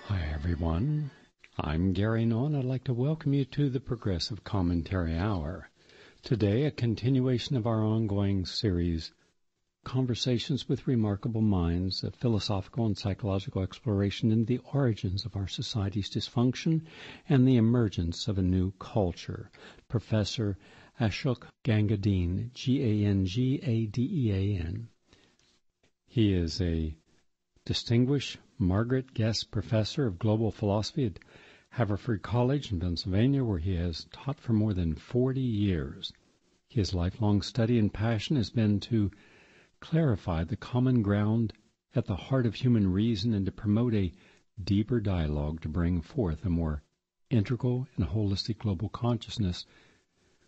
Hi, everyone. I'm Gary Null, and I'd like to welcome you to the Progressive Commentary Hour. Today, a continuation of our ongoing series, Conversations with Remarkable Minds, a philosophical and psychological exploration into the origins of our society's dysfunction and the emergence of a new culture. Professor Ashok Gangadean, Gangadean. He is a distinguished Margaret Guest Professor of Global Philosophy at Haverford College in Pennsylvania, where he has taught for more than 40 years. His lifelong study and passion has been to clarify the common ground at the heart of human reason and to promote a deeper dialogue to bring forth a more integral and holistic global consciousness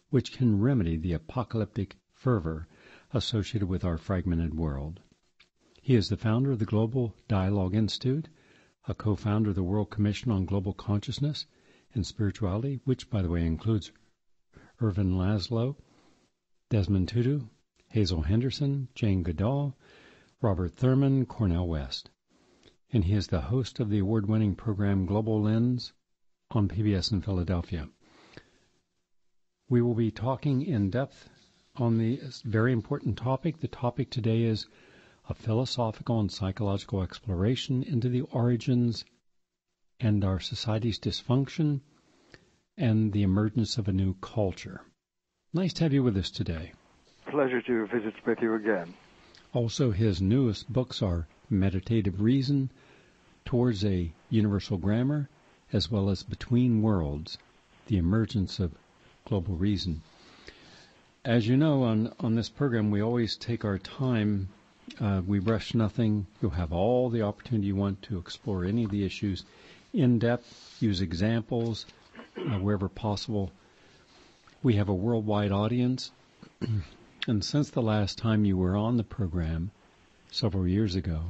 which can remedy the apocalyptic fervor associated with our fragmented world. He is the founder of the Global Dialogue Institute, a co-founder of the World Commission on Global Consciousness and Spirituality, which, by the way, includes Irvin Laszlo, Desmond Tutu, Hazel Henderson, Jane Goodall, Robert Thurman, Cornel West. And he is the host of the award-winning program Global Lens on PBS in Philadelphia. We will be talking in depth on the very important topic. The topic today is a philosophical and psychological exploration into the origins and our society's dysfunction and the emergence of a new culture. Nice to have you with us today. Pleasure to visit with you again. Also, his newest books are Meditative Reason, Towards a Universal Grammar, as well as Between Worlds, The Emergence of Global Reason. As you know, on this program, we always take our time. We rush nothing. You'll have all the opportunity you want to explore any of the issues in depth, use examples wherever possible. We have a worldwide audience, and since the last time you were on the program, several years ago,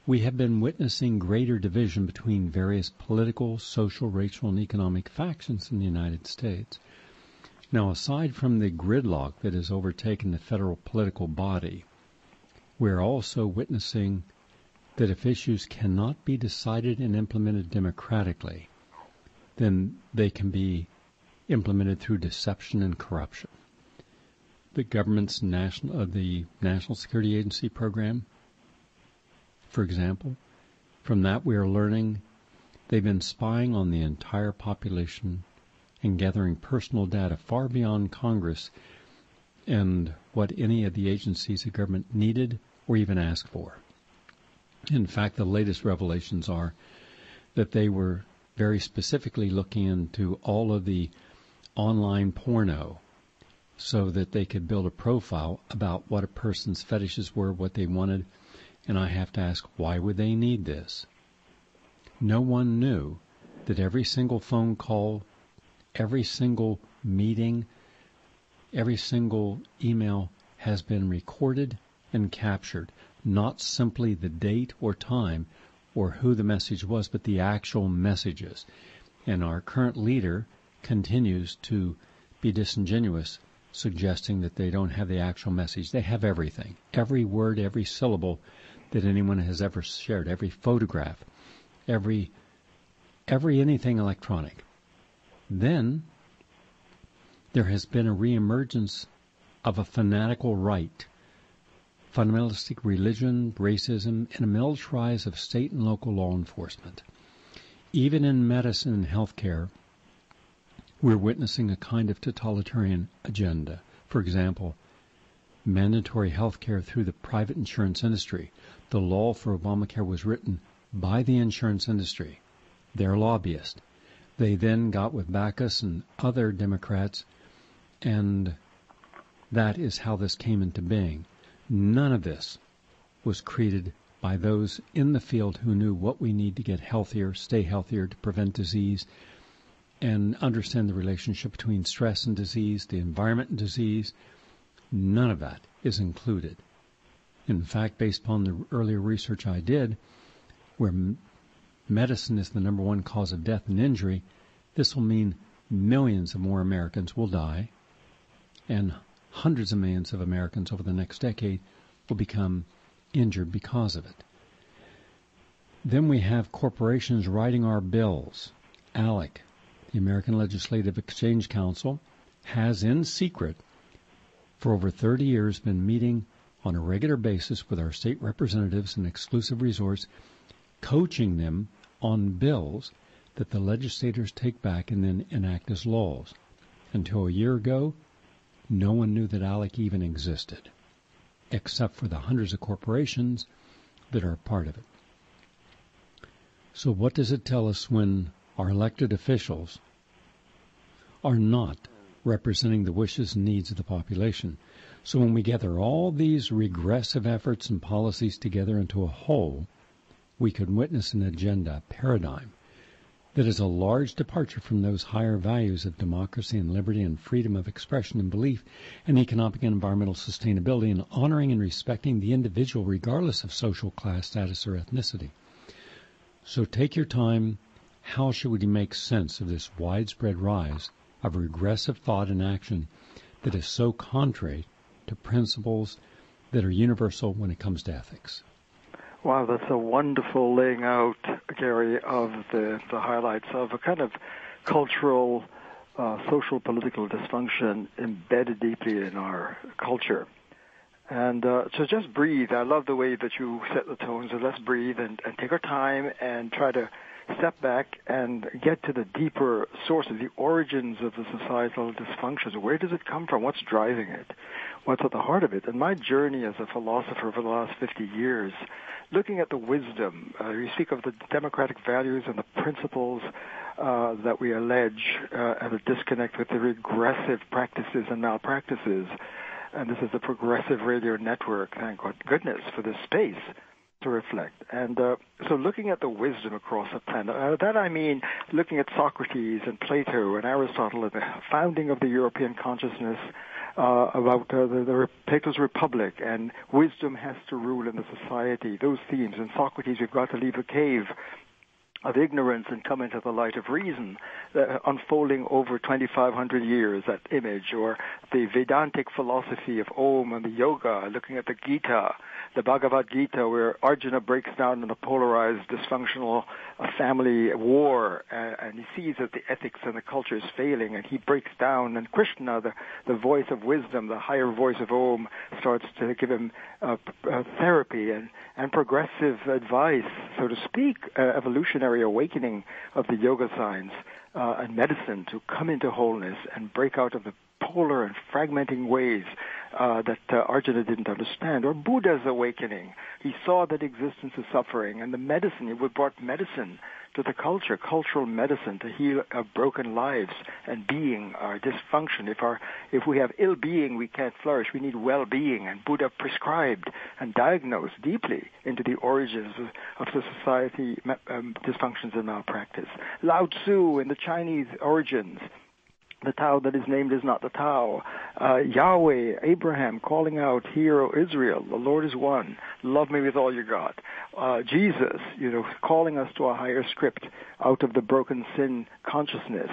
we have been witnessing greater division between various political, social, racial, and economic factions in the United States. Now, aside from the gridlock that has overtaken the federal political body, we're also witnessing that if issues cannot be decided and implemented democratically, then they can be implemented through deception and corruption. The government's the National Security Agency program, for example, from that we are learning they've been spying on the entire population and gathering personal data far beyond Congress and what any of the agencies of government needed or even asked for. In fact, the latest revelations are that they were very specifically looking into all of the online porno so that they could build a profile about what a person's fetishes were, what they wanted, and I have to ask, why would they need this? No one knew that every single phone call, every single meeting, every single email has been recorded and captured, not simply the date or time or who the message was, but the actual messages. And our current leader continues to be disingenuous, suggesting that they don't have the actual message. They have everything, every word, every syllable that anyone has ever shared, every photograph, every anything electronic. Then there has been a reemergence of a fanatical right, fundamentalistic religion, racism, and a militarized of state and local law enforcement. Even in medicine and healthcare, we're witnessing a kind of totalitarian agenda. For example, mandatory healthcare through the private insurance industry. The law for Obamacare was written by the insurance industry, their lobbyist. They then got with Backus and other Democrats, and that is how this came into being. None of this was created by those in the field who knew what we need to get healthier, stay healthier, to prevent disease, and understand the relationship between stress and disease, the environment and disease. None of that is included. In fact, based upon the earlier research I did, where medicine is the number one cause of death and injury, this will mean millions of more Americans will die, and hundreds of millions of Americans over the next decade will become injured because of it. Then we have corporations writing our bills. ALEC, the American Legislative Exchange Council, has in secret for over 30 years been meeting on a regular basis with our state representatives in exclusive resorts, coaching them on bills that the legislators take back and then enact as laws. Until a year ago, no one knew that ALEC even existed, except for the hundreds of corporations that are a part of it. So what does it tell us when our elected officials are not representing the wishes and needs of the population? So when we gather all these regressive efforts and policies together into a whole, we could witness an agenda, a paradigm, that is a large departure from those higher values of democracy and liberty and freedom of expression and belief and economic and environmental sustainability and honoring and respecting the individual regardless of social class, status, or ethnicity. So take your time. How should we make sense of this widespread rise of regressive thought and action that is so contrary to principles that are universal when it comes to ethics? Wow, that's a wonderful laying out, Gary, of the highlights of a kind of cultural, social, political dysfunction embedded deeply in our culture. And so just breathe. I love the way that you set the tone. So let's breathe and take our time and try to step back and get to the deeper sources, the origins of the societal dysfunctions. Where does it come from? What's driving it? What's at the heart of it? And my journey as a philosopher for the last 50 years, looking at the wisdom, you speak of the democratic values and the principles that we allege have a disconnect with the regressive practices and malpractices. And this is the Progressive Radio Network, thank goodness for this space to reflect. And so looking at the wisdom across the planet, that I mean looking at Socrates and Plato and Aristotle and the founding of the European consciousness, about Plato's Republic and wisdom has to rule in the society, those themes. In Socrates, we've got to leave the cave of ignorance and come into the light of reason, unfolding over 2,500 years, that image, or the Vedantic philosophy of Om and the yoga, looking at the Gita, the Bhagavad Gita, where Arjuna breaks down in a polarized, dysfunctional family war, and he sees that the ethics and the culture is failing, and he breaks down, and Krishna, the voice of wisdom, the higher voice of Om, starts to give him therapy and progressive advice, so to speak, evolutionary awakening of the yoga science and medicine to come into wholeness and break out of the polar and fragmenting ways that Arjuna didn't understand. Or Buddha's awakening. He saw that existence is suffering, and the medicine, he brought medicine to the culture, cultural medicine to heal our broken lives and being, our dysfunction. If we have ill-being, we can't flourish. We need well-being, and Buddha prescribed and diagnosed deeply into the origins of the society dysfunctions and malpractice. Lao Tzu in the Chinese origins, the Tao that is named is not the Tao. Yahweh, Abraham calling out, "Hear, O Israel, the Lord is one. Love me with all you got." Jesus, calling us to a higher script out of the broken sin consciousness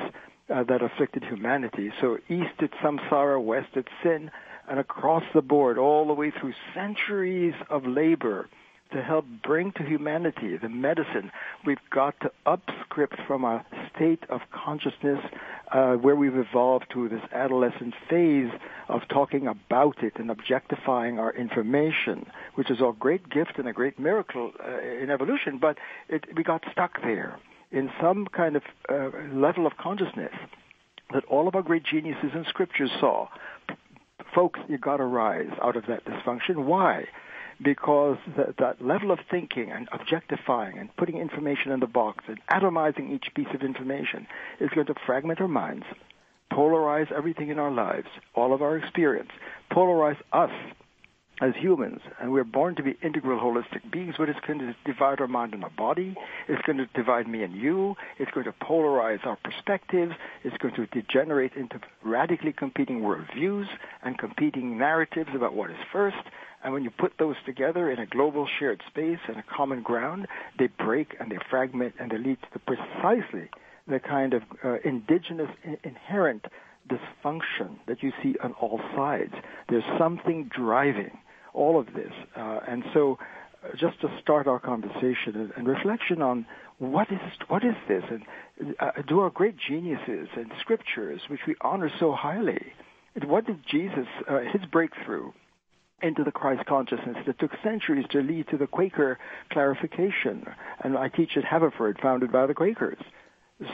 that afflicted humanity. So east it's samsara, west it's sin, and across the board, all the way through centuries of labor to help bring to humanity the medicine. We've got to upscript from a state of consciousness where we've evolved to this adolescent phase of talking about it and objectifying our information, which is a great gift and a great miracle in evolution, but we got stuck there in some kind of level of consciousness that all of our great geniuses in scriptures saw. Folks, you got to rise out of that dysfunction. Why? Because that level of thinking and objectifying and putting information in the box and atomizing each piece of information is going to fragment our minds, polarize everything in our lives, all of our experience, polarize us as humans. And we're born to be integral, holistic beings, but it's going to divide our mind and our body. It's going to divide me and you. It's going to polarize our perspectives. It's going to degenerate into radically competing worldviews and competing narratives about what is first. And when you put those together in a global shared space and a common ground, they break and they fragment and they lead to precisely the kind of indigenous, inherent dysfunction that you see on all sides. There's something driving all of this. And so just to start our conversation and reflection on what is this, and do our great geniuses and scriptures, which we honor so highly, what did Jesus, his breakthrough into the Christ consciousness that took centuries to lead to the Quaker clarification, and I teach at Haverford, founded by the Quakers.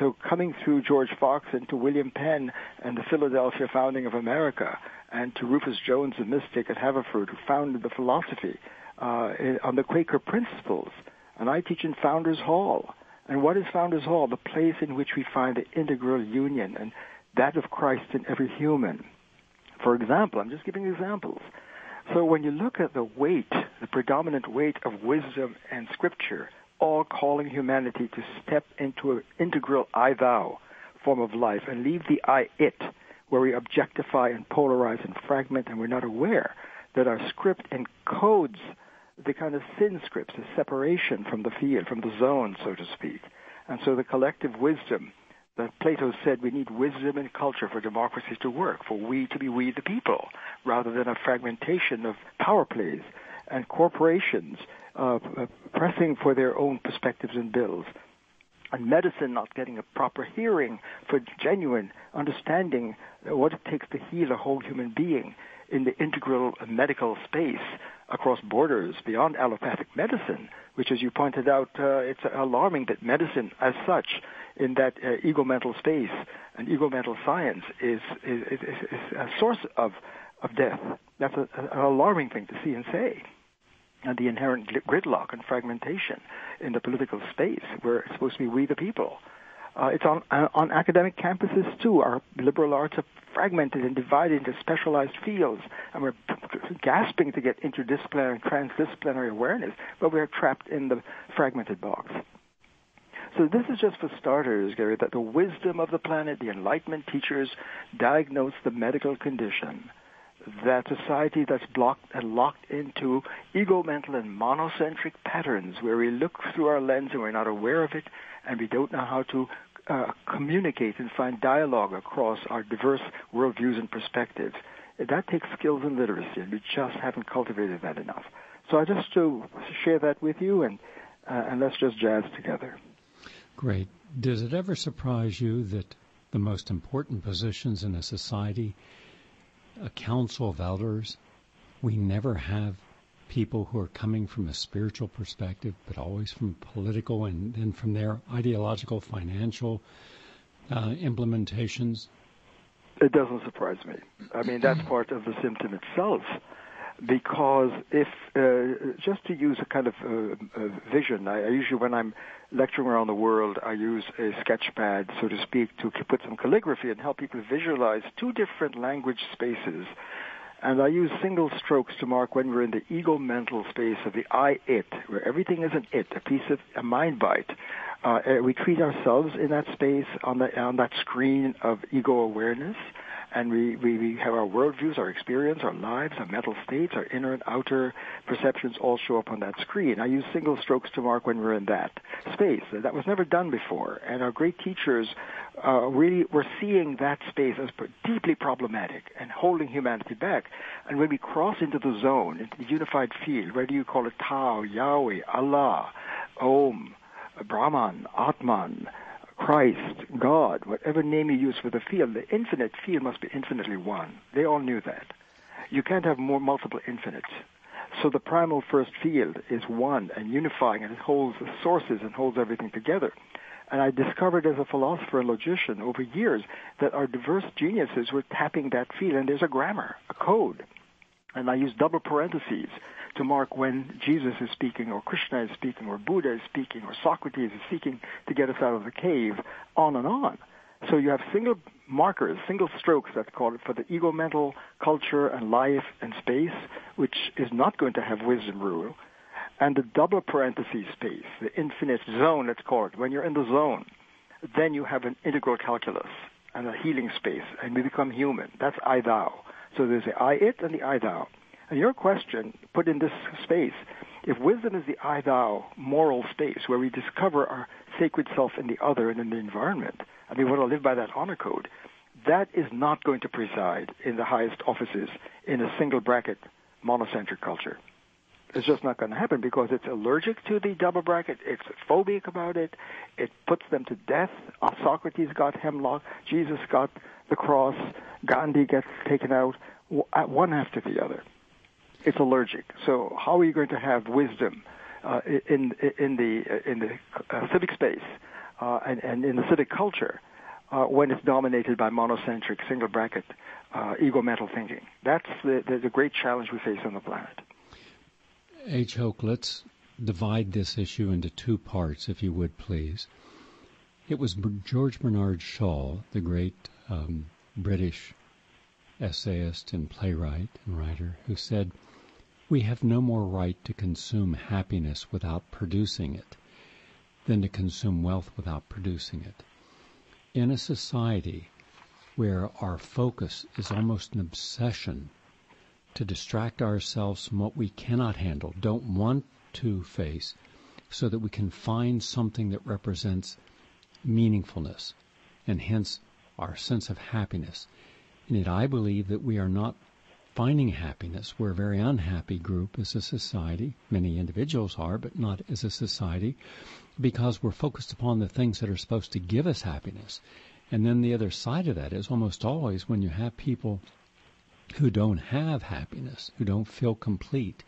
So coming through George Fox and to William Penn and the Philadelphia founding of America, and to Rufus Jones, the mystic at Haverford, who founded the philosophy on the Quaker principles. And I teach in Founders Hall. And what is Founders Hall? The place in which we find the integral union and that of Christ in every human. For example, I'm just giving examples. So when you look at the weight, the predominant weight of wisdom and scripture, all calling humanity to step into an integral I-thou form of life and leave the I-it, where we objectify and polarize and fragment, and we're not aware that our script encodes the kind of sin scripts, the separation from the field, from the zone, so to speak. And so the collective wisdom that Plato said we need wisdom and culture for democracy to work, for we to be we the people, rather than a fragmentation of power plays and corporations pressing for their own perspectives and bills, and medicine not getting a proper hearing for genuine understanding what it takes to heal a whole human being in the integral medical space across borders beyond allopathic medicine, which, as you pointed out, it's alarming that medicine as such in that ego-mental space and ego-mental science is a source of death. That's an alarming thing to see and say. And the inherent gridlock and fragmentation in the political space where it's supposed to be we the people. It's on academic campuses too. Our liberal arts are fragmented and divided into specialized fields, and we're gasping to get interdisciplinary and transdisciplinary awareness, but we're trapped in the fragmented box. So this is just for starters, Gary, that the wisdom of the planet, the Enlightenment teachers diagnose the medical condition, that society that's blocked and locked into ego-mental and monocentric patterns where we look through our lens and we're not aware of it, and we don't know how to communicate and find dialogue across our diverse worldviews and perspectives. That takes skills and literacy, and we just haven't cultivated that enough. So I just to share that with you, and let's just jazz together. Great. Does it ever surprise you that the most important positions in a society, a council of elders, we never have people who are coming from a spiritual perspective, but always from political and then from their ideological, financial implementations? It doesn't surprise me. I mean, that's part of the symptom itself. Because if, just to use a kind of vision, I usually, when I'm lecturing around the world, I use a sketch pad, so to speak, to put some calligraphy and help people visualize two different language spaces. And I use single strokes to mark when we're in the ego-mental space of the I-it, where everything is an it, a piece of a mind bite. We treat ourselves in that space on that screen of ego awareness. And we have our worldviews, our experience, our lives, our mental states, our inner and outer perceptions all show up on that screen. I use single strokes to mark when we're in that space. That was never done before. And our great teachers really were seeing that space as deeply problematic and holding humanity back. And when we cross into the zone, into the unified field, whether you call it Tao, Yahweh, Allah, Om, Brahman, Atman, Christ, God, whatever name you use for the field, the infinite field must be infinitely one. They all knew that. You can't have more multiple infinites. So the primal first field is one and unifying, and it holds the sources and holds everything together. And I discovered as a philosopher and logician over years that our diverse geniuses were tapping that field, and there's a grammar, a code. And I use double parentheses to mark when Jesus is speaking, or Krishna is speaking, or Buddha is speaking, or Socrates is seeking to get us out of the cave, on and on. So you have single markers, single strokes, that's called it, for the ego-mental culture and life and space, which is not going to have wisdom rule, and the double parentheses space, the infinite zone, let's call it. When you're in the zone, then you have an integral calculus and a healing space, and we become human. That's I-thou. So there's the I-it and the I-thou. And your question, put in this space, if wisdom is the I-thou moral space where we discover our sacred self in the other and in the environment, and we want to live by that honor code, that is not going to preside in the highest offices in a single bracket monocentric culture. It's just not going to happen because it's allergic to the double bracket. It's phobic about it. It puts them to death. Socrates got hemlock. Jesus got the cross. Gandhi gets taken out. One after the other. It's allergic. So how are you going to have wisdom in the civic space and in the civic culture when it's dominated by monocentric, single bracket, ego mental thinking? That's the great challenge we face on the planet. Ashok, let's divide this issue into two parts, if you would, please. It was George Bernard Shaw, the great British essayist and playwright and writer, who said, "We have no more right to consume happiness without producing it than to consume wealth without producing it." In a society where our focus is almost an obsession to distract ourselves from what we cannot handle, don't want to face, so that we can find something that represents meaningfulness and hence our sense of happiness. And yet I believe that we are not finding happiness. We're a very unhappy group as a society. Many individuals are, but not as a society, because we're focused upon the things that are supposed to give us happiness. And then the other side of that is almost always when you have people who don't have happiness, who don't feel complete,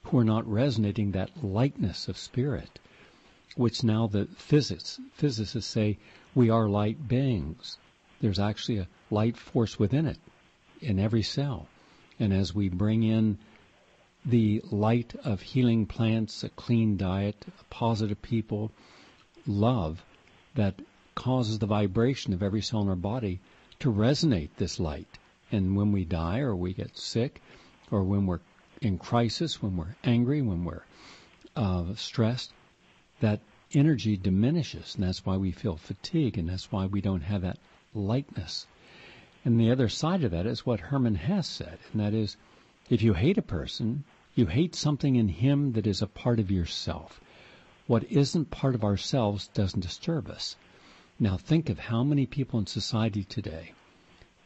who are not resonating that lightness of spirit, which now the physicists say we are light beings. There's actually a light force within it, in every cell. And as we bring in the light of healing plants, a clean diet, positive people, love, that causes the vibration of every cell in our body to resonate this light. And when we die or we get sick or when we're in crisis, when we're angry, when we're stressed, that energy diminishes. And that's why we feel fatigue, and that's why we don't have that lightness. And the other side of that is what Herman Hesse said, and that is, if you hate a person, you hate something in him that is a part of yourself. What isn't part of ourselves doesn't disturb us. Now think of how many people in society today,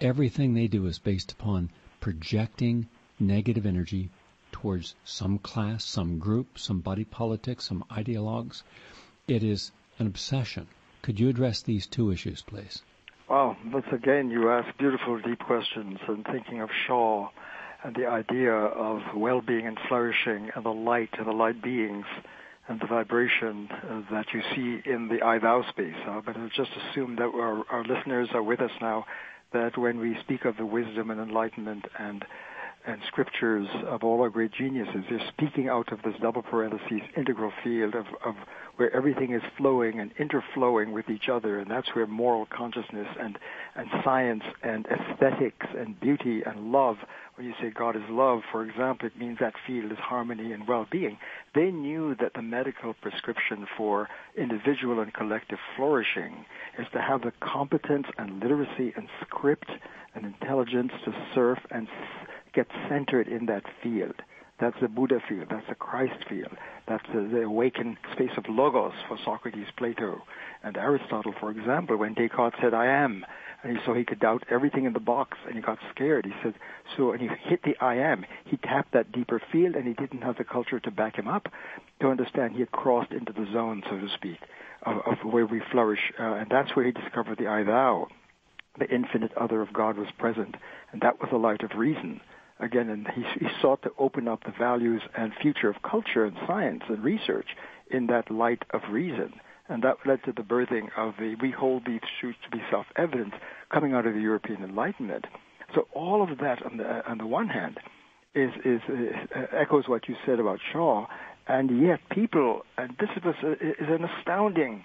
everything they do is based upon projecting negative energy towards some class, some group, some body politic, some ideologues. It is an obsession. Could you address these two issues, please? Well, once again, you ask beautiful, deep questions, and thinking of Shaw and the idea of well-being and flourishing and the light beings and the vibration that you see in the I-thou space. But I'll just assume that our listeners are with us now, that when we speak of the wisdom and enlightenment and scriptures of all our great geniuses, they're speaking out of this double parentheses integral field of where everything is flowing and interflowing with each other, and that's where moral consciousness and science and aesthetics and beauty and love, when you say God is love, for example, it means that field is harmony and well-being. They knew that the medical prescription for individual and collective flourishing is to have the competence and literacy and script and intelligence to surf and get centered in that field. That's the Buddha field. That's the Christ field. That's the awakened space of Logos for Socrates, Plato, and Aristotle, for example, when Descartes said, I am, and so he could doubt everything in the box, and he got scared. He said, and he hit the I am. He tapped that deeper field, and he didn't have the culture to back him up to understand he had crossed into the zone, so to speak, of where we flourish, and that's where he discovered the I-thou. The infinite other of God was present, and that was the light of reason. Again, and he sought to open up the values and future of culture and science and research in that light of reason. And that led to the birthing of we hold these truths to be self-evident coming out of the European Enlightenment. So all of that on the one hand is echoes what you said about Shaw, and yet people, and this is an astounding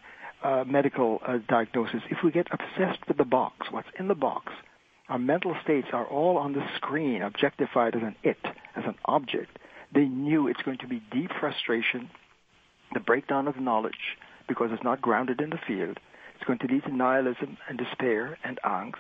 medical diagnosis. If we get obsessed with the box, what's in the box, our mental states are all on the screen, objectified as an it, as an object. They knew it's going to be deep frustration, the breakdown of knowledge, because it's not grounded in the field. It's going to lead to nihilism and despair and angst.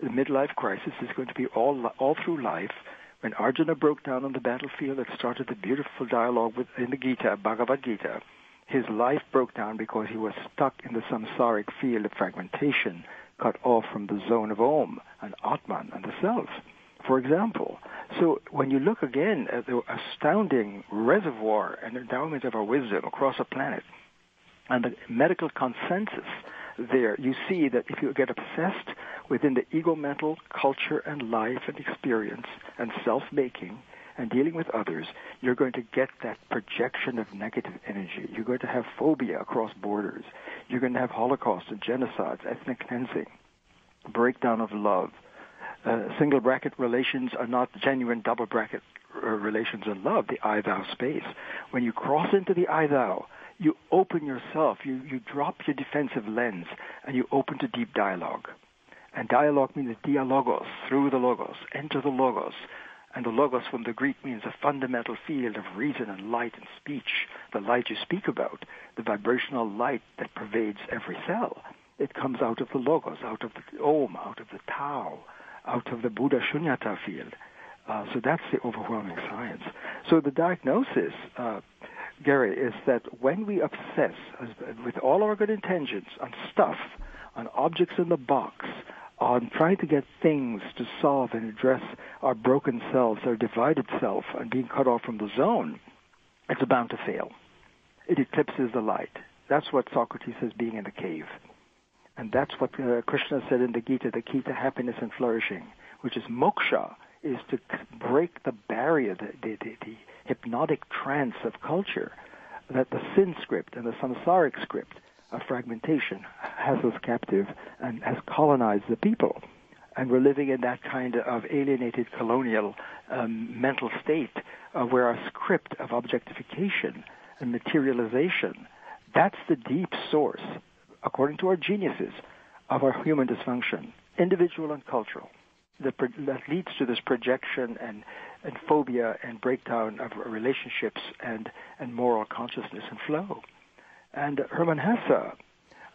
The midlife crisis is going to be all through life. When Arjuna broke down on the battlefield, it started the beautiful dialogue in the Gita, Bhagavad Gita. His life broke down because he was stuck in the samsaric field of fragmentation, cut off from the zone of Om and Atman and the self. for example. So when you look again at the astounding reservoir and endowment of our wisdom across the planet, and the medical consensus there, you see that if you get obsessed within the ego-mental culture and life and experience and self-making and dealing with others, you're going to get that projection of negative energy. You're going to have phobia across borders. You're going to have Holocaust and genocides, ethnic cleansing, breakdown of love. Single bracket relations are not genuine double bracket relations in love, the I-thou space. When you cross into the I-thou, you open yourself, you drop your defensive lens, and you open to deep dialogue. And dialogue means dialogos, through the logos, enter the logos. And the logos from the Greek means a fundamental field of reason and light and speech, the light you speak about, the vibrational light that pervades every cell. It comes out of the logos, out of the Om, out of the Tao, out of the Buddha Shunyata field. So that's the overwhelming science. So the diagnosis, Gary, is that when we obsess with all our good intentions on stuff, on objects in the box, on trying to get things to solve and address our broken selves, our divided self, and being cut off from the zone, it's bound to fail. It eclipses the light. That's what Socrates says, being in the cave. And that's what Krishna said in the Gita, the key to happiness and flourishing, which is moksha, is to break the barrier, the hypnotic trance of culture, that the sin script and the samsaric script of fragmentation has us captive and has colonized the people. And we're living in that kind of alienated colonial mental state where our script of objectification and materialization, that's the deep source, according to our geniuses, of our human dysfunction, individual and cultural, that leads to this projection and phobia and breakdown of relationships and moral consciousness and flow. And Hermann Hesse,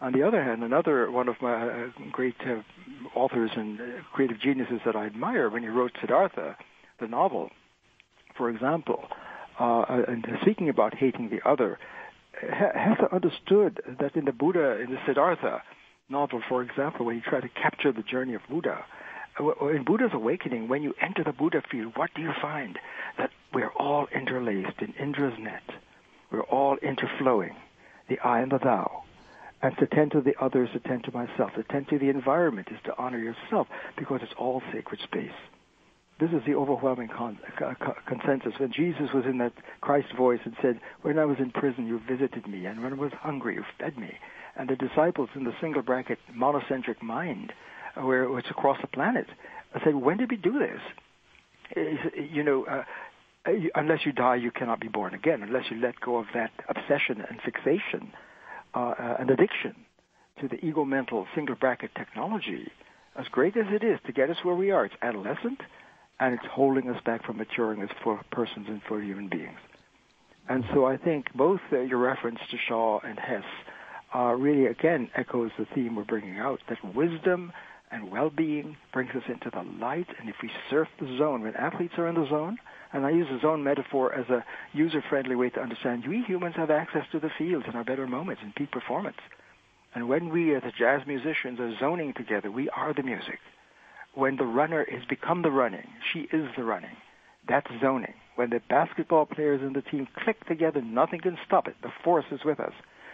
on the other hand, another one of my great authors and creative geniuses that I admire, when he wrote Siddhartha, the novel, for example, and speaking about hating the other, Hesse understood that in the Buddha, in the Siddhartha novel, for example, when he tried to capture the journey of Buddha, in Buddha's awakening, when you enter the Buddha field, what do you find? That we're all interlaced in Indra's net. We're all interflowing, the I and the thou. And to tend to the others, to tend to myself, to tend to the environment is to honor yourself, because it's all sacred space. This is the overwhelming consensus. When Jesus was in that Christ voice and said, when I was in prison, you visited me, and when I was hungry, you fed me. And the disciples in the single bracket monocentric mind, where it's across the planet, said, when did we do this? Unless you die, you cannot be born again, unless you let go of that obsession and fixation and addiction to the ego-mental single bracket technology. As great as it is to get us where we are, it's adolescent, and it's holding us back from maturing as for persons and for human beings. And so I think both your reference to Shaw and Hess really, again, echoes the theme we're bringing out, that wisdom and well-being brings us into the light. And if we surf the zone, when athletes are in the zone, and I use the zone metaphor as a user-friendly way to understand, we humans have access to the fields in our better moments in peak performance. And when we, as jazz musicians, are zoning together, we are the music. When the runner has become the running, she is the running. That's zoning. When the basketball players in the team click together, nothing can stop it. The force is with us.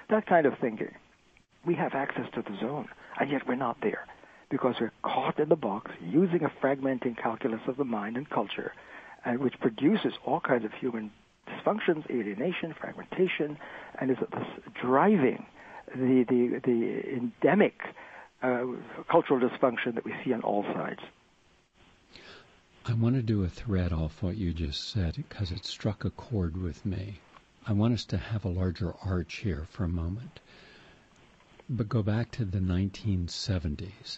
That kind of thinking. We have access to the zone, and yet we're not there, because we're caught in the box using a fragmenting calculus of the mind and culture, and which produces all kinds of human dysfunctions, alienation, fragmentation, and is driving the endemic cultural dysfunction that we see on all sides. I want to do a thread off what you just said because it struck a chord with me. I want us to have a larger arch here for a moment, but go back to the 1970s.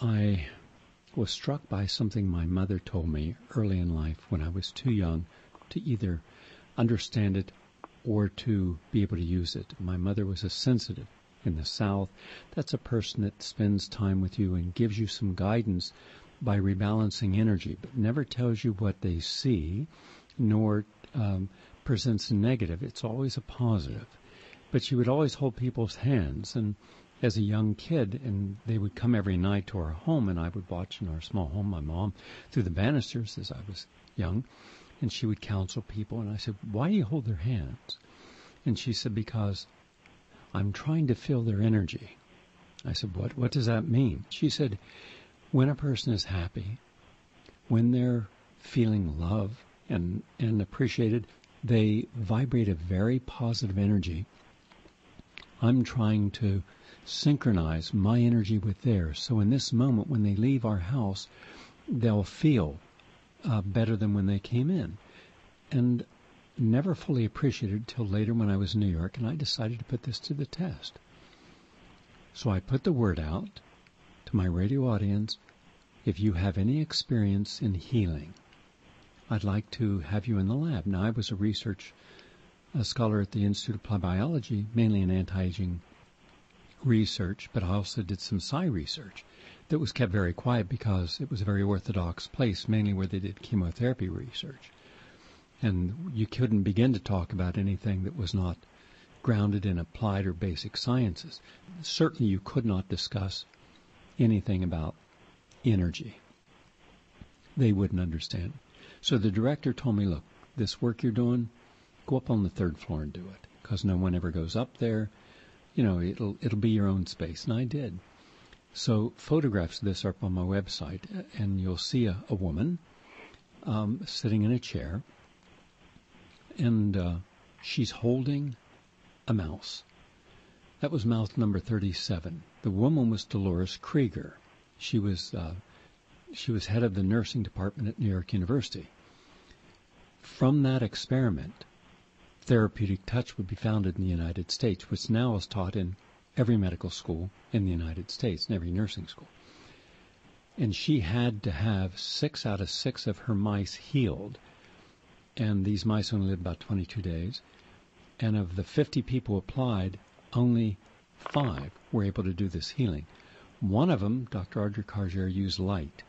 I was struck by something my mother told me early in life when I was too young to either understand it or to be able to use it. My mother was a sensitive in the South. That's a person that spends time with you and gives you some guidance by rebalancing energy, but never tells you what they see, nor presents a negative. It's always a positive. But she would always hold people's hands, and as a young kid, and they would come every night to our home, and I would watch in our small home my mom through the banisters as I was young, and she would counsel people, and I said, why do you hold their hands? And she said, because I'm trying to feel their energy. I said, what does that mean? She said, when a person is happy, when they're feeling love and appreciated, they vibrate a very positive energy. I'm trying to synchronize my energy with theirs. So in this moment, when they leave our house, they'll feel better than when they came in. And never fully appreciated till later when I was in New York, and I decided to put this to the test. So I put the word out to my radio audience, if you have any experience in healing, I'd like to have you in the lab. Now, I was a scholar at the Institute of Applied Biology, mainly in anti-aging research, but I also did some psi research that was kept very quiet because it was a very orthodox place, mainly where they did chemotherapy research. And you couldn't begin to talk about anything that was not grounded in applied or basic sciences. Certainly you could not discuss anything about energy. They wouldn't understand. So the director told me, look, this work you're doing, go up on the 3rd floor and do it, because no one ever goes up there. It'll be your own space. And I did. So photographs of this are up on my website, and you'll see a woman sitting in a chair, and she's holding a mouse. That was mouse number 37. The woman was Dolores Krieger. She was head of the nursing department at New York University. From that experiment, therapeutic touch would be founded in the United States, which now is taught in every medical school in the United States and every nursing school. And she had to have 6 out of 6 of her mice healed. And these mice only lived about 22 days. And of the 50 people applied, only 5 were able to do this healing. One of them, Dr. Audrey Cargier, used light.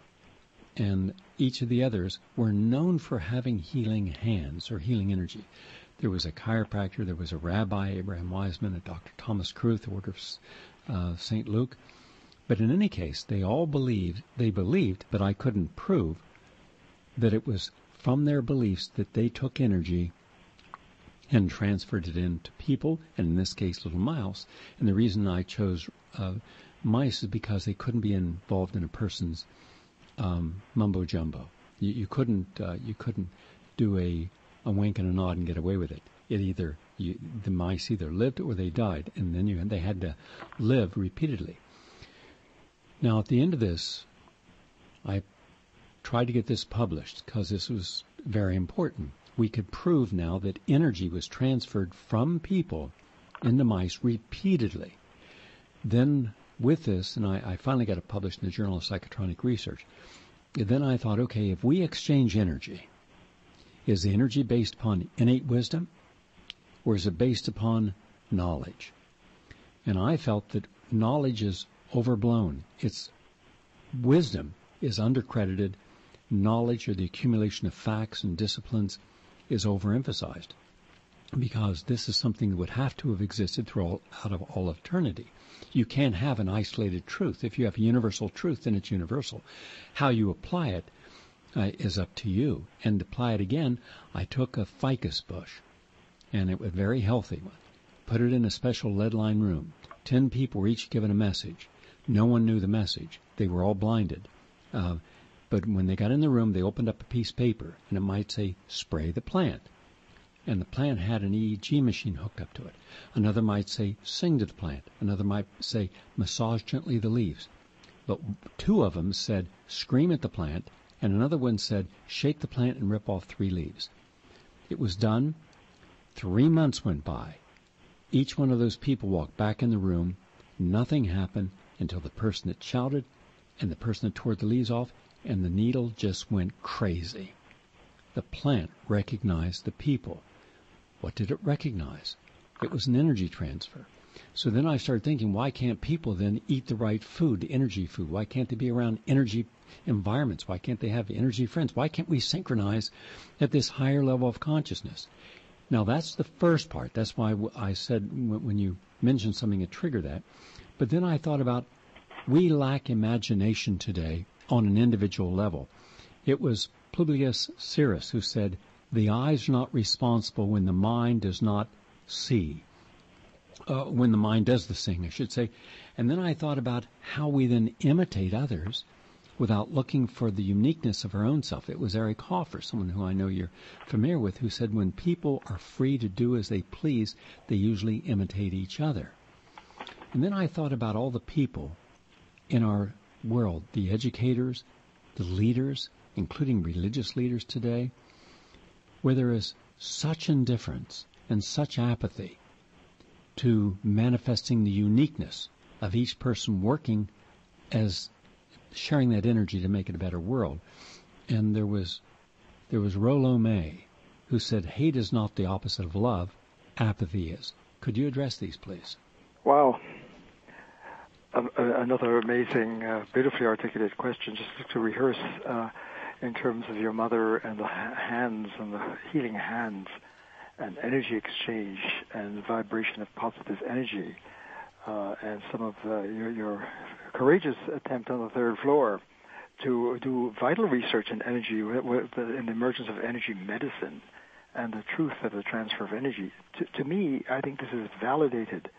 And each of the others were known for having healing hands or healing energy. There was a chiropractor, there was a rabbi, Abraham Wiseman, a Dr. Thomas Cruth, the Order of St. Luke. But in any case, they believed, but I couldn't prove, that it was from their beliefs that they took energy and transferred it into people, and in this case, little mouse. And the reason I chose mice is because they couldn't be involved in a person's mumbo jumbo. You couldn't do a wink and a nod and get away with it. The mice either lived or they died, and then they had to live repeatedly. Now, at the end of this, I tried to get this published because this was very important. We could prove now that energy was transferred from people into mice repeatedly. Then with this, and I finally got it published in the Journal of Psychotronic Research, then I thought, okay, if we exchange energy, is the energy based upon innate wisdom, or is it based upon knowledge? And I felt that knowledge is overblown. Wisdom is undercredited. Knowledge, or the accumulation of facts and disciplines, is overemphasized, because this is something that would have to have existed out of all eternity. You can't have an isolated truth. If you have a universal truth, then it's universal. How you apply it is up to you. And to apply it again, I took a ficus bush, and it was a very healthy one, put it in a special lead-lined room. 10 people were each given a message. No one knew the message. They were all blinded. But when they got in the room, they opened up a piece of paper, and it might say, spray the plant. And the plant had an EEG machine hooked up to it. Another might say, sing to the plant. Another might say, massage gently the leaves. But 2 of them said, scream at the plant, and another one said, shake the plant and rip off 3 leaves. It was done. 3 months went by. Each one of those people walked back in the room. Nothing happened until the person that shouted and the person that tore the leaves off, and the needle just went crazy. The plant recognized the people. What did it recognize? It was an energy transfer. So then I started thinking, why can't people then eat the right food, energy food? Why can't they be around energy environments? Why can't they have energy friends? Why can't we synchronize at this higher level of consciousness? Now, that's the first part. That's why I said when you mentioned something that triggered that. But then I thought about, we lack imagination today on an individual level. It was Publius Syrus who said, the eyes are not responsible when the mind does not see. When the mind does the seeing, I should say. And then I thought about how we then imitate others without looking for the uniqueness of our own self. It was Eric Hoffer, someone who I know you're familiar with, who said when people are free to do as they please, they usually imitate each other. And then I thought about all the people in our world, the educators, the leaders, including religious leaders today, where there is such indifference and such apathy to manifesting the uniqueness of each person working as sharing that energy to make it a better world. And there was Rollo May, who said, hate is not the opposite of love, apathy is. Could you address these, please? Wow. Another amazing, beautifully articulated question, just to rehearse in terms of your mother and the hands and the healing hands and energy exchange and vibration of positive energy, and some of your courageous attempt on the third floor to do vital research in energy, in the emergence of energy medicine and the truth of the transfer of energy. To me, I think this is validated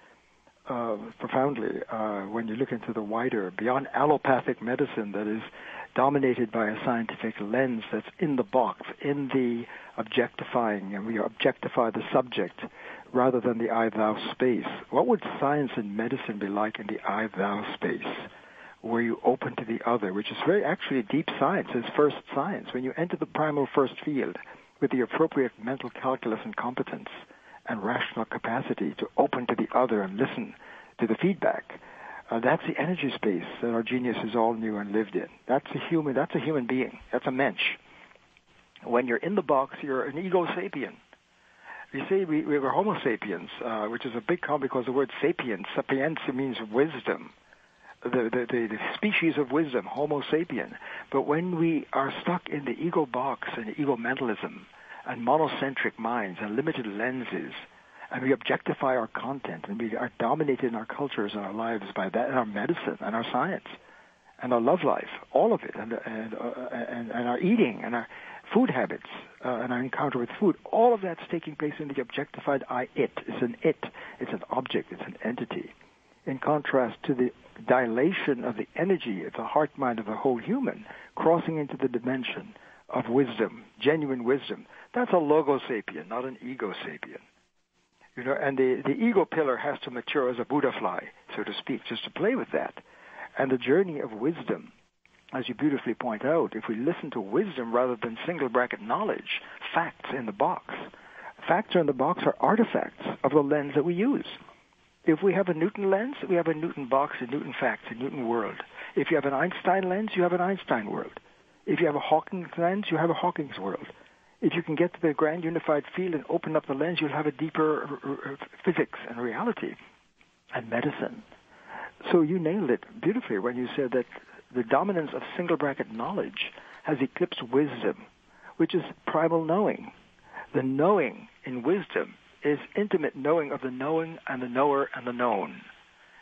profoundly when you look into the wider, beyond allopathic medicine that is dominated by a scientific lens that's in the box, in the objectifying, and we objectify the subject rather than the I-thou space. What would science and medicine be like in the I-thou space, where you open to the other, which is very actually deep science, it's first science. When you enter the primal first field with the appropriate mental calculus and competence and rational capacity to open to the other and listen to the feedback, that's the energy space that our geniuses all knew and lived in. That's a human being. That's a mensch. When you're in the box, you're an ego sapien. We say we were Homo sapiens, which is a big comment because the word sapiens, sapiens means wisdom, the species of wisdom, Homo sapien. But when we are stuck in the ego box and ego mentalism and monocentric minds and limited lenses, and we objectify our content, and we are dominated in our cultures and our lives by that, and our medicine and our science and our love life, all of it, and our eating and our food habits and our encounter with food, all of that's taking place in the objectified I-it. It's an it. It's an object. It's an entity. In contrast to the dilation of the energy of the heart mind of a whole human crossing into the dimension of wisdom, genuine wisdom, that's a logo sapien, not an ego sapien. You know, and the ego pillar has to mature as a Buddha fly, so to speak, just to play with that. And the journey of wisdom, as you beautifully point out, if we listen to wisdom rather than single bracket knowledge, facts in the box. Facts in the box are artifacts of the lens that we use. If we have a Newton lens, we have a Newton box, a Newton facts, a Newton world. If you have an Einstein lens, you have an Einstein world. If you have a Hawking lens, you have a Hawking's world. If you can get to the grand unified field and open up the lens, you'll have a deeper physics and reality and medicine. So you nailed it beautifully when you said that the dominance of single bracket knowledge has eclipsed wisdom, which is primal knowing. The knowing in wisdom is intimate knowing of the knowing and the knower and the known,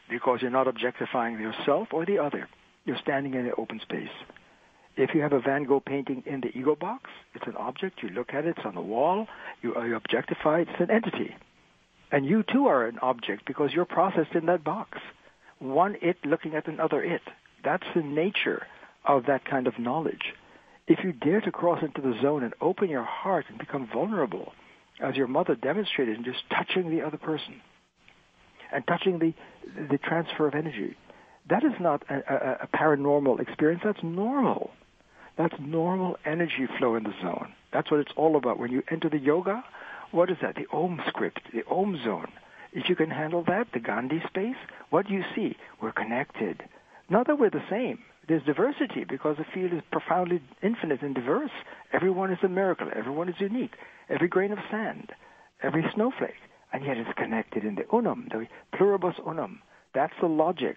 because you're not objectifying yourself or the other. You're standing in an open space. If you have a Van Gogh painting in the ego box, it's an object, you look at it, it's on the wall, you objectify it, it's an entity. And you too are an object because you're processed in that box. One it looking at another it. That's the nature of that kind of knowledge. If you dare to cross into the zone and open your heart and become vulnerable, as your mother demonstrated in just touching the other person and touching the transfer of energy, that is not a paranormal experience, that's normal. That's normal energy flow in the zone. That's what it's all about. When you enter the yoga, what is that? The Om script, the Om zone. If you can handle that, the Gandhi space, what do you see? We're connected. Not that we're the same. There's diversity because the field is profoundly infinite and diverse. Everyone is a miracle. Everyone is unique. Every grain of sand, every snowflake. And yet it's connected in the Unum, the pluribus unum. That's the logic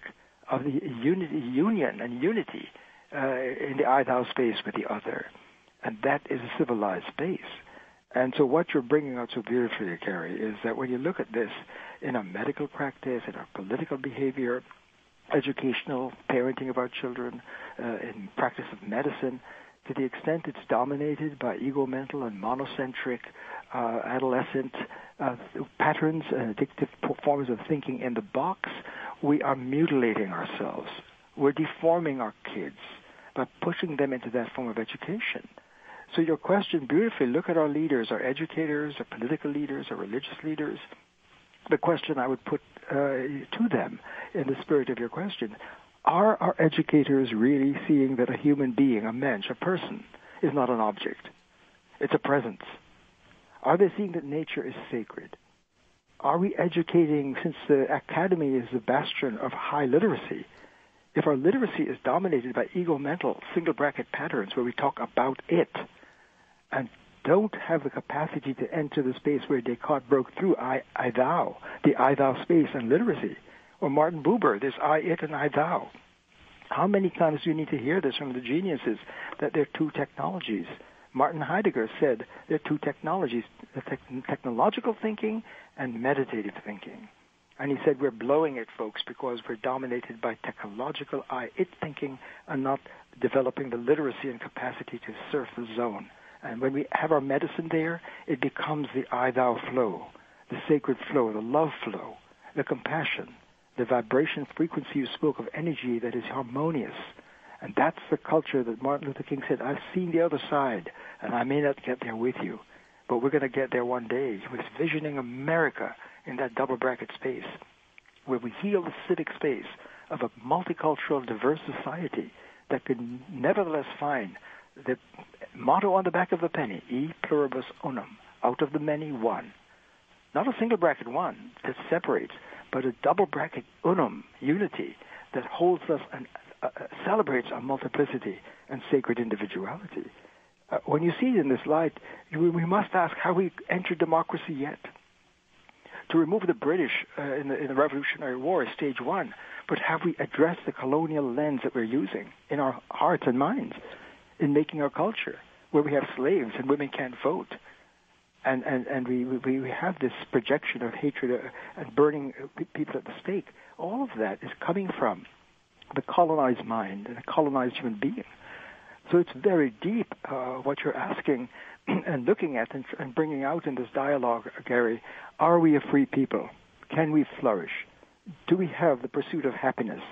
of the union and unity in the I-thou space with the other. And that is a civilized space. And so what you're bringing out so beautifully, Carrie, is that when you look at this in our medical practice, in our political behavior, educational parenting of our children, in practice of medicine, to the extent it's dominated by ego-mental and monocentric adolescent patterns and addictive forms of thinking in the box, we are mutilating ourselves. We're deforming our kids by pushing them into that form of education. So your question beautifully, look at our leaders, our educators, our political leaders, our religious leaders. The question I would put to them in the spirit of your question, are our educators really seeing that a human being, a mensch, a person, is not an object? It's a presence. Are they seeing that nature is sacred? Are we educating, since the academy is the bastion of high literacy, if our literacy is dominated by ego-mental single bracket patterns where we talk about it and don't have the capacity to enter the space where Descartes broke through I thou, the I thou space and literacy, or Martin Buber, this I it and I thou. How many times do you need to hear this from the geniuses that there are two technologies? Martin Heidegger said there are two technologies, technological thinking and meditative thinking. And he said we're blowing it, folks, because we're dominated by technological I-it thinking and not developing the literacy and capacity to surf the zone. And when we have our medicine there, it becomes the I-thou flow, the sacred flow, the love flow, the compassion, the vibration frequency you spoke of energy that is harmonious. And that's the culture that Martin Luther King said, I've seen the other side, and I may not get there with you, but we're going to get there one day. He was visioning America in that double bracket space, where we heal the civic space of a multicultural, diverse society that could nevertheless find the motto on the back of the penny, e pluribus unum, out of the many, one. Not a single bracket one that separates, but a double bracket unum, unity, that holds us and celebrates our multiplicity and sacred individuality. When you see it in this light, we must ask, have we entered democracy yet? To remove the British in the Revolutionary War is stage one, but have we addressed the colonial lens that we're using in our hearts and minds in making our culture, where we have slaves and women can't vote? And we have this projection of hatred and burning people at the stake. All of that is coming from the colonized mind and a colonized human being. So it's very deep what you're asking and looking at and bringing out in this dialogue, Gary. Are we a free people? Can we flourish? Do we have the pursuit of happiness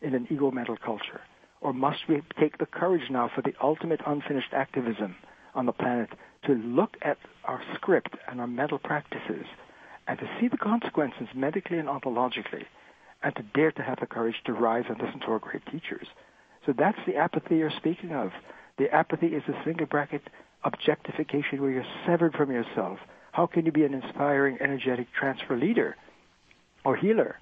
in an ego-mental culture? Or must we take the courage now for the ultimate unfinished activism on the planet to look at our script and our mental practices and to see the consequences medically and ontologically, and to dare to have the courage to rise and listen to our great teachers? So that's the apathy you're speaking of. The apathy is a single bracket objectification where you're severed from yourself. How can you be an inspiring, energetic transfer leader or healer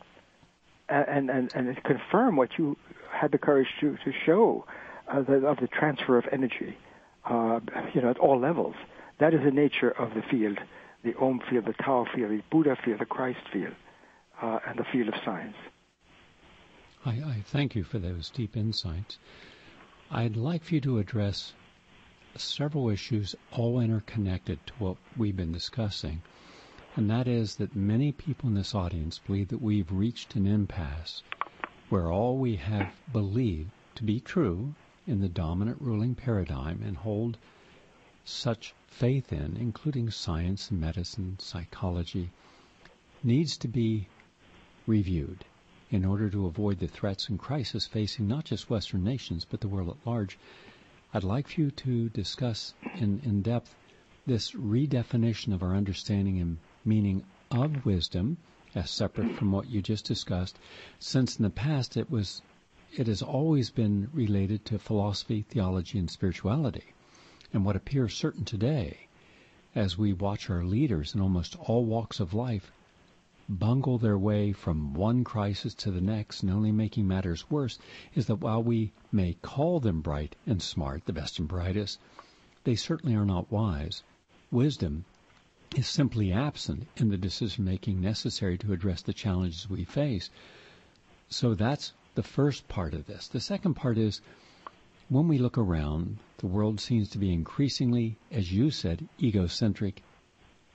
and confirm what you had the courage to show of the transfer of energy, at all levels? That is the nature of the field, the Om field, the Tao field, the Buddha field, the Christ field, and the field of science. I thank you for those deep insights. I'd like for you to address several issues all interconnected to what we've been discussing, and that is that many people in this audience believe that we've reached an impasse where all we have believed to be true in the dominant ruling paradigm and hold such faith in, including science, medicine, psychology, needs to be reviewed in order to avoid the threats and crises facing not just Western nations, but the world at large. I'd like for you to discuss in depth this redefinition of our understanding and meaning of wisdom as separate from what you just discussed, since in the past it has always been related to philosophy, theology, and spirituality. And what appears certain today, as we watch our leaders in almost all walks of life bungle their way from one crisis to the next and only making matters worse, is that while we may call them bright and smart, the best and brightest, they certainly are not wise. Wisdom is simply absent in the decision-making necessary to address the challenges we face. So that's the first part of this. The second part is, when we look around, the world seems to be increasingly, as you said, egocentric,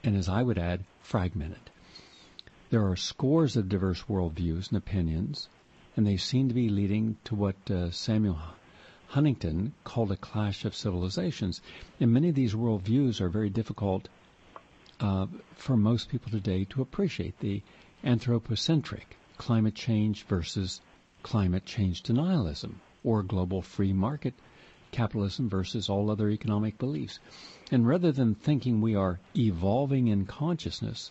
and as I would add, fragmented. There are scores of diverse worldviews and opinions, and they seem to be leading to what Samuel Huntington called a clash of civilizations. And many of these worldviews are very difficult for most people today to appreciate. The anthropocentric climate change versus climate change denialism, or global free market capitalism versus all other economic beliefs. And rather than thinking we are evolving in consciousness,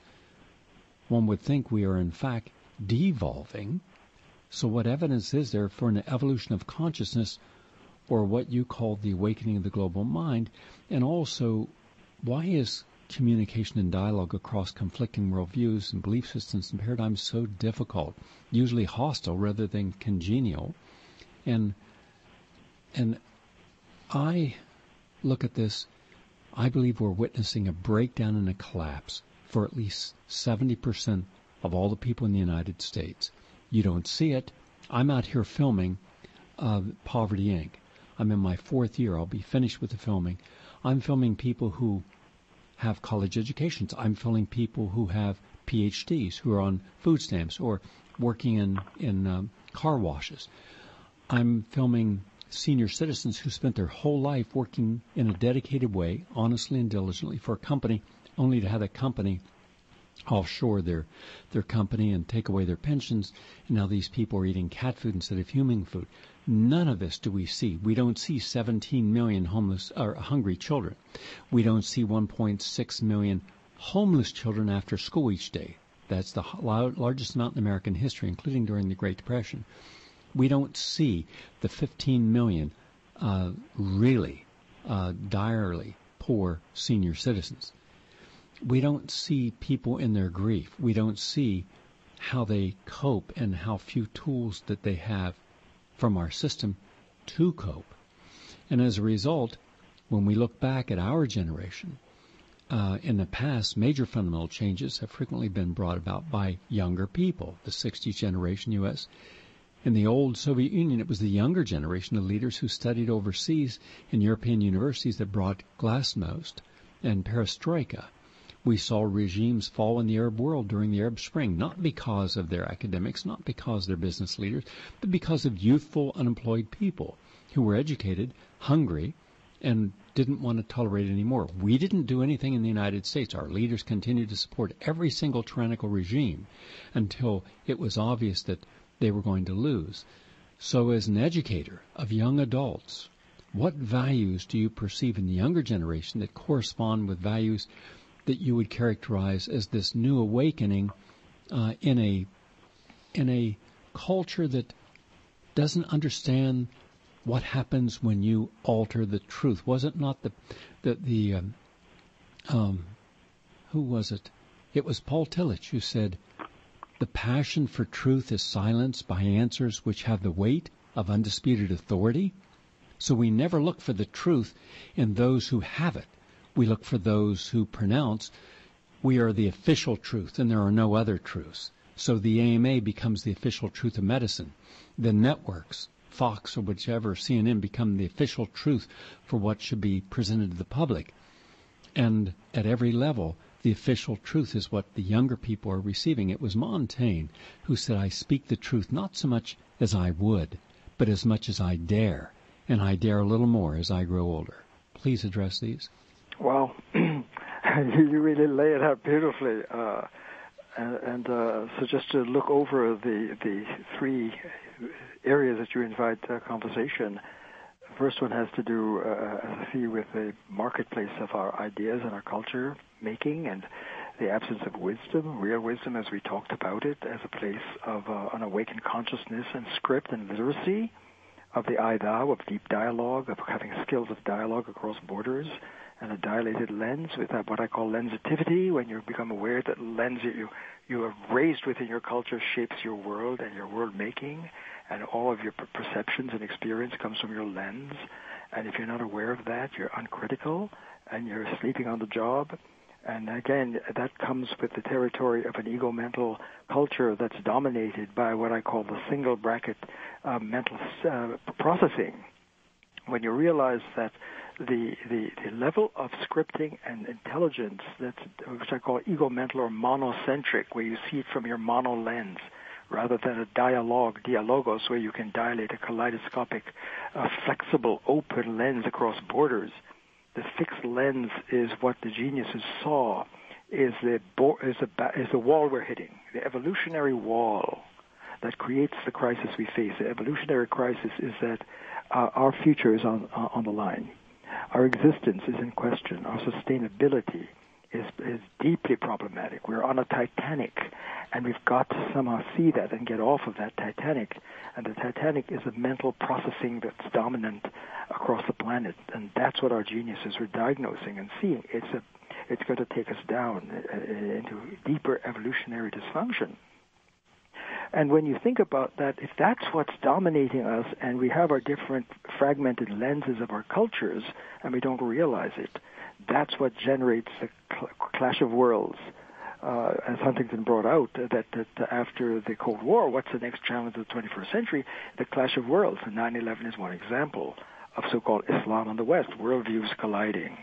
one would think we are in fact devolving. So what evidence is there for an evolution of consciousness, or what you call the awakening of the global mind? And also, why is communication and dialogue across conflicting worldviews and belief systems and paradigms so difficult, usually hostile rather than congenial? And I look at this, I believe we're witnessing a breakdown and a collapse for at least 70% of all the people in the United States. You don't see it. I'm out here filming Poverty Inc. I'm in my 4th year. I'll be finished with the filming. I'm filming people who have college educations. I'm filming people who have PhDs, who are on food stamps or working in car washes. I'm filming senior citizens who spent their whole life working in a dedicated way, honestly and diligently, for a company, only to have that company offshore their company and take away their pensions. And now these people are eating cat food instead of human food. None of this do we see. We don't see 17 million homeless or hungry children. We don't see 1.6 million homeless children after school each day. That's the largest amount in American history, including during the Great Depression. We don't see the 15 million really direly poor senior citizens. We don't see people in their grief. We don't see how they cope and how few tools that they have from our system to cope. And as a result, when we look back at our generation, in the past, major fundamental changes have frequently been brought about by younger people, the 60s generation U.S. In the old Soviet Union, it was the younger generation of leaders who studied overseas in European universities that brought glasnost and perestroika. We saw regimes fall in the Arab world during the Arab Spring, not because of their academics, not because of their business leaders, but because of youthful, unemployed people who were educated, hungry, and didn't want to tolerate it anymore. We didn't do anything in the United States. Our leaders continued to support every single tyrannical regime until it was obvious that they were going to lose. So as an educator of young adults, what values do you perceive in the younger generation that correspond with values that you would characterize as this new awakening in a culture that doesn't understand what happens when you alter the truth? Was it not who was it? It was Paul Tillich who said, "The passion for truth is silenced by answers which have the weight of undisputed authority." So we never look for the truth in those who have it. We look for those who pronounce, we are the official truth and there are no other truths. So the AMA becomes the official truth of medicine. The networks, Fox or whichever, CNN, become the official truth for what should be presented to the public. And at every level, the official truth is what the younger people are receiving. It was Montaigne who said, "I speak the truth not so much as I would, but as much as I dare, and I dare a little more as I grow older." Please address these. Well, you really lay it out beautifully. So just to look over the three areas that you invite conversation. The first one has to do, as I see, with the marketplace of our ideas and our culture making and the absence of wisdom, real wisdom as we talked about it, as a place of an awakened consciousness and script and literacy, of the I-thou, of deep dialogue, of having skills of dialogue across borders, and a dilated lens with that, what I call lensitivity, when you become aware that lens you are raised within your culture shapes your world and your world making, and all of your perceptions and experience comes from your lens. And if you're not aware of that, you're uncritical and you're sleeping on the job. And again, that comes with the territory of an ego-mental culture that's dominated by what I call the single bracket mental processing. When you realize that the level of scripting and intelligence, which I call ego-mental or monocentric, where you see it from your mono lens, rather than a dialogos, where you can dilate a kaleidoscopic, flexible, open lens across borders. The fixed lens is what the geniuses saw is the wall we're hitting, the evolutionary wall that creates the crisis we face. The evolutionary crisis is that our future is on the line. Our existence is in question. Our sustainability is deeply problematic. We're on a Titanic, and we've got to somehow see that and get off of that Titanic. And the Titanic is a mental processing that's dominant across the planet, and that's what our geniuses were diagnosing and seeing. It's going to take us down into deeper evolutionary dysfunction. And when you think about that, if that's what's dominating us, and we have our different fragmented lenses of our cultures, and we don't realize it, that's what generates the clash of worlds. As Huntington brought out, that after the Cold War, what's the next challenge of the 21st century? The clash of worlds. And 9/11 is one example of so-called Islam on the West, worldviews colliding.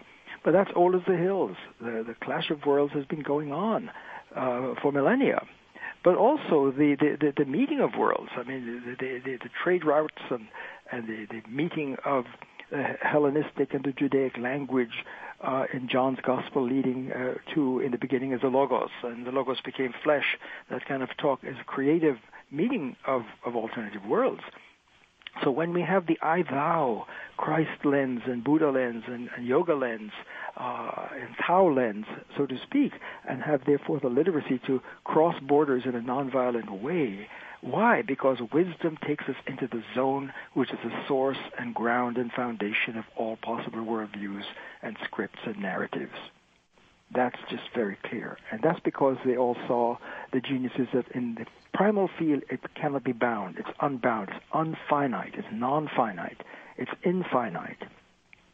But that's old as the hills. The clash of worlds has been going on for millennia. But also the meeting of worlds. I mean, the trade routes and the meeting of the Hellenistic and the Judaic language in John's Gospel leading to, in the beginning, as the Logos, and the Logos became flesh. That kind of talk is a creative meeting of alternative worlds. So when we have the I-Thou, Christ lens and Buddha lens and Yoga lens and Tao lens, so to speak, and have therefore the literacy to cross borders in a nonviolent way. Why? Because wisdom takes us into the zone which is the source and ground and foundation of all possible worldviews and scripts and narratives. That's just very clear. And that's because they all saw, the geniuses, that in the primal field it cannot be bound. It's unbound. It's unfinite. It's non-finite. It's infinite.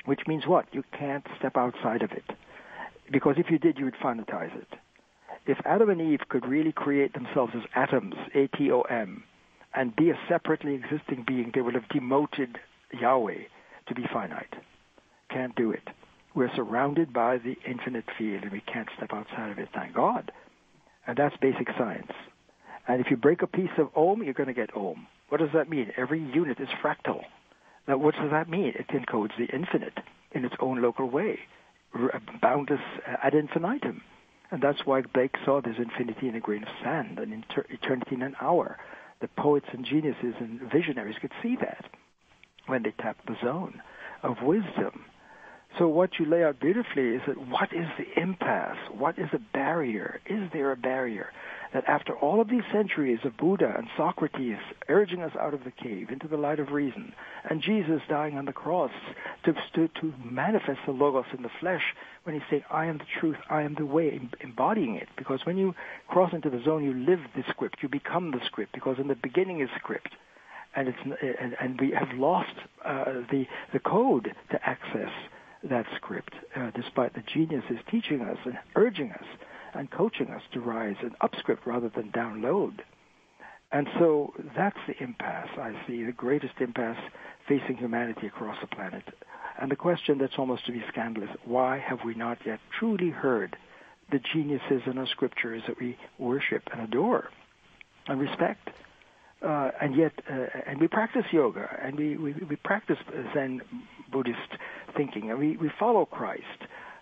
Which means what? You can't step outside of it. Because if you did, you would finitize it. If Adam and Eve could really create themselves as atoms, A-T-O-M, and be a separately existing being, they would have demoted Yahweh to be finite. Can't do it. We're surrounded by the infinite field, and we can't step outside of it, thank God. And that's basic science. And if you break a piece of ohm, you're going to ohm. What does that mean? Every unit is fractal. Now, what does that mean? It encodes the infinite in its own local way, boundless ad infinitum. And that's why Blake saw there's infinity in a grain of sand and eternity in an hour. The poets and geniuses and visionaries could see that when they tapped the zone of wisdom. So what you lay out beautifully is that what is the impasse? What is a barrier? Is there a barrier? That after all of these centuries of Buddha and Socrates urging us out of the cave into the light of reason, and Jesus dying on the cross to manifest the Logos in the flesh, when he's saying, I am the truth, I am the way, embodying it. Because when you cross into the zone, you live the script, you become the script, because in the beginning is script. And we have lost the code to access that script, despite the geniuses teaching us and urging us and coaching us to rise and upscript rather than download. And so that's the impasse, I see, the greatest impasse facing humanity across the planet. And the question that's almost to be scandalous, why have we not yet truly heard the geniuses in our scriptures that we worship and adore and respect? And yet, and we practice yoga, and we practice Zen Buddhist thinking, and we follow Christ,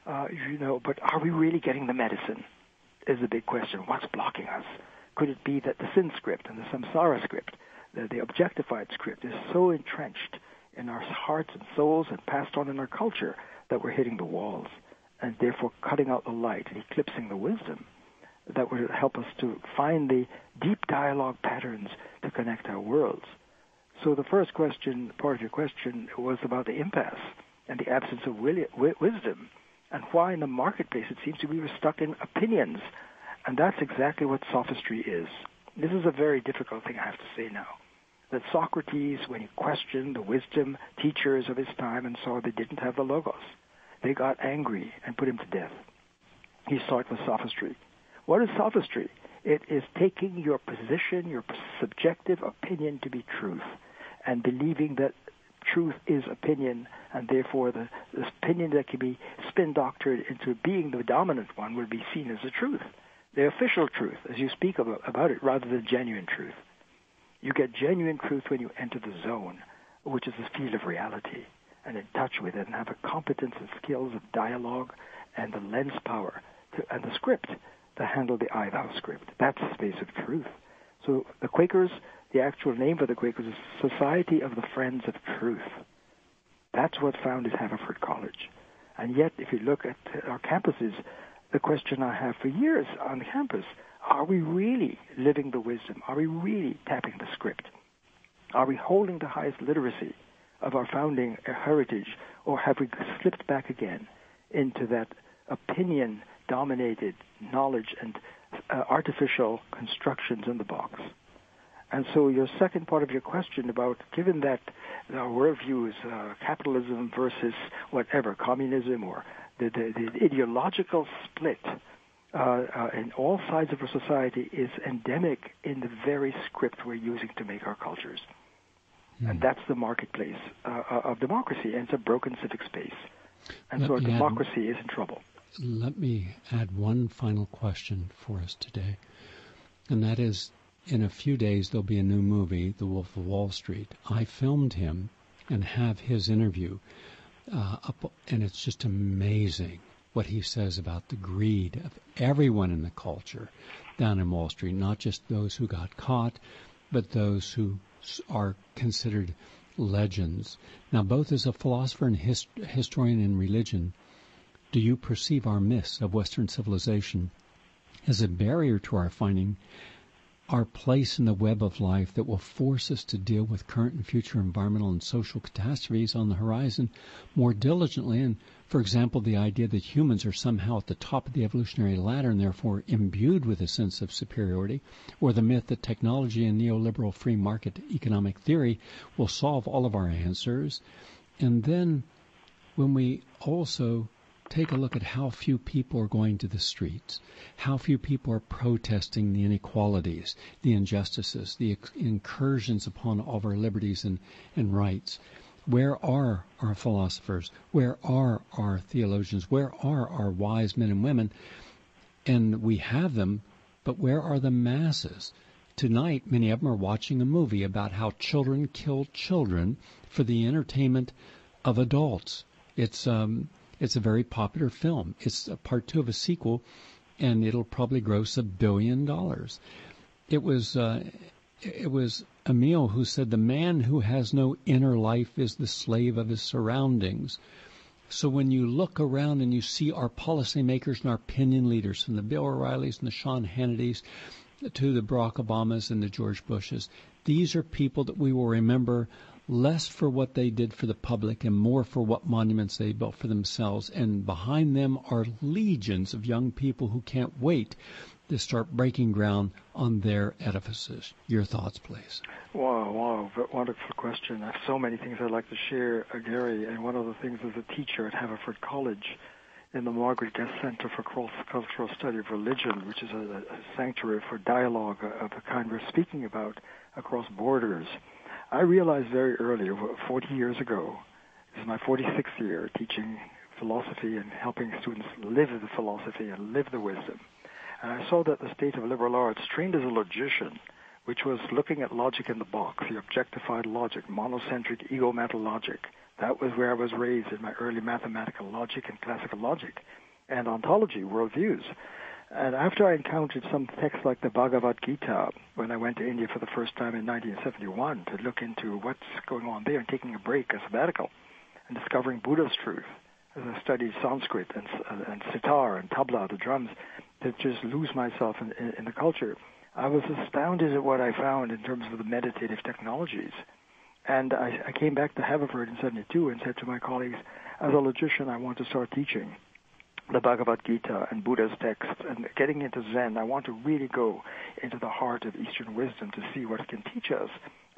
but are we really getting the medicine is the big question. What's blocking us? Could it be that the sin script and the samsara script, the objectified script, is so entrenched in our hearts and souls and passed on in our culture that we're hitting the walls and therefore cutting out the light and eclipsing the wisdom that would help us to find the deep dialogue patterns to connect our worlds? So the first question, part of your question, was about the impasse and the absence of wisdom, and why in the marketplace it seems to be we're stuck in opinions. And that's exactly what sophistry is. This is a very difficult thing I have to say now. That Socrates, when he questioned the wisdom teachers of his time and saw they didn't have the Logos, they got angry and put him to death. He saw it was sophistry. What is sophistry? It is taking your position, your subjective opinion to be truth, and believing that truth is opinion, and therefore this opinion that can be spin-doctored into being the dominant one will be seen as the truth. the official truth, as you speak about it, rather than genuine truth. You get genuine truth when you enter the zone, which is the field of reality, and in touch with it, and have a competence and skills of dialogue and the lens power and the script to handle the I thou script. That's the space of truth. So the Quakers, the actual name for the Quakers is Society of the Friends of Truth. That's what founded Haverford College. And yet, if you look at our campuses, the question I have for years on the campus, are we really living the wisdom? Are we really tapping the script? Are we holding the highest literacy of our founding heritage, or have we slipped back again into that opinion-dominated knowledge and artificial constructions in the box? And so your second part of your question about, given that our worldview is capitalism versus whatever, communism, or the ideological split in all sides of our society is endemic in the very script we're using to make our cultures. And that's the marketplace of democracy, and it's a broken civic space. And so our democracy is in trouble. Let me add one final question for us today, and that is, in a few days there'll be a new movie, The Wolf of Wall Street. I filmed him and have his interview up, and it's just amazing what he says about the greed of everyone in the culture down in Wall Street, not just those who got caught, but those who are considered legends. Now, both as a philosopher and historian in religion, do you perceive our myths of Western civilization as a barrier to our finding our place in the web of life that will force us to deal with current and future environmental and social catastrophes on the horizon more diligently? And, for example, the idea that humans are somehow at the top of the evolutionary ladder and therefore imbued with a sense of superiority, or the myth that technology and neoliberal free market economic theory will solve all of our answers. And then when we also take a look at how few people are going to the streets, how few people are protesting the inequalities, the injustices, the incursions upon all of our liberties and rights. Where are our philosophers? Where are our theologians? Where are our wise men and women? And we have them, but where are the masses? Tonight, many of them are watching a movie about how children kill children for the entertainment of adults. It's a very popular film. It's a part 2 of a sequel, and it'll probably gross $1 billion. It was Emile who said, "The man who has no inner life is the slave of his surroundings." So when you look around and you see our policymakers and our opinion leaders, from the Bill O'Reillys and the Sean Hannitys to the Barack Obamas and the George Bushes, these are people that we will remember less for what they did for the public and more for what monuments they built for themselves. And behind them are legions of young people who can't wait to start breaking ground on their edifices. Your thoughts, please. Wow, wonderful question. I have so many things I'd like to share, Gary. And one of the things as a teacher at Haverford College in the Margaret Guest Center for Cross-Cultural Study of Religion, which is a sanctuary for dialogue of the kind we're speaking about across borders, I realized very early, 40 years ago, this is my 46th year teaching philosophy and helping students live the philosophy and live the wisdom. And I saw that the state of liberal arts, trained as a logician, which was looking at logic in the box, the objectified logic, monocentric, ego-mental logic. That was where I was raised in my early mathematical logic and classical logic and ontology, worldviews. And after I encountered some texts like the Bhagavad Gita, when I went to India for the first time in 1971 to look into what's going on there and taking a break, a sabbatical, and discovering Buddha's truth, as I studied Sanskrit and sitar and tabla, the drums, to just lose myself in the culture, I was astounded at what I found in terms of the meditative technologies. And I came back to Haverford in 72 and said to my colleagues, as a logician, I want to start teaching the Bhagavad Gita and Buddha's texts and getting into Zen. I want to really go into the heart of Eastern wisdom to see what it can teach us